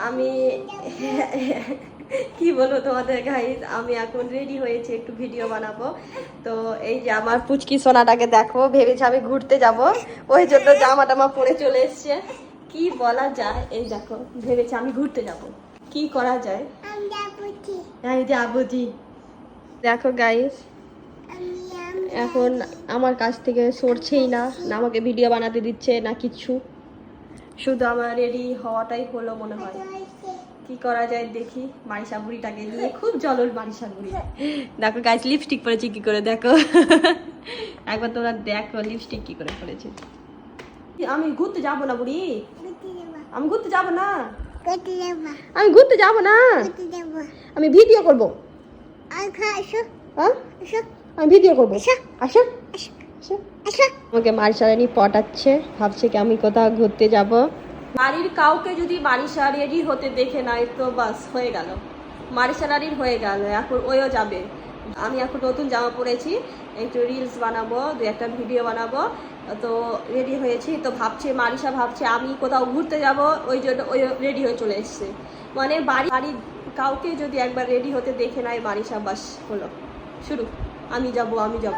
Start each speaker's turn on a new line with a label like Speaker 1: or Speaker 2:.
Speaker 1: আমি কি বলবো তোমাদের গাইস, আমি এখন রেডি হয়েছি, একটু ভিডিও বানাবো। তো এই যে আমার পুচকি সোনাটাকে দেখো, ভেবেছি আমি ঘুরতে যাব, ওই জন্য জামা টামা পরে চলে এসছে। কি বলা যায়, এই দেখো ভেবেছি আমি ঘুরতে যাব, কি করা যায়। এই যে আবুজি দেখো গাইস, এখন আমার কাছ থেকে সরছেই না, না আমাকে ভিডিও বানাতে দিচ্ছে না কিছু, শুধু আমার রেডি হওয়াটাই হলো মনে হয়। কি করা যায় দেখি, মারিসা বুড়িটাকে নিয়ে খুব জলর মারিসা বুড়ি। দেখো গাইস লিপস্টিক পরেছি কি করে, দেখো একবার তোমরা দেখো লিপস্টিক কি করে পরেছি। আমি ঘুরতে যাব না বুড়ি, আমি ঘুরতে যাব না, আমি ঘুরতে যাব না, আমি ভিডিও করব। আমি ভিডিও করবো, আসো আমাকে মারিসা রানী পটাচ্ছে, ভাবছে কি আমি কোথাও ঘুরতে যাব। বাড়ির কাউকে যদি মারিসা রেডি হতে দেখে নাই তো বাস হয়ে গেল, মারিসা রানীর হয়ে গেল, এখন ওইও যাবে। আমি এখন নতুন জামা পরেছি, একটু রিলস বানাবো, দু একটা ভিডিও বানাবো, তো রেডি হয়েছি। তো ভাবছে মারিসা ভাবছে আমি কোথাও ঘুরতে যাব, ওই জন্য ওই রেডি হয়ে চলে এসছে। মানে বাড়ির কাউকে যদি একবার রেডি হতে দেখে নাই মারিসা, বাস হলো শুরু, আমি যাব আমি যাব।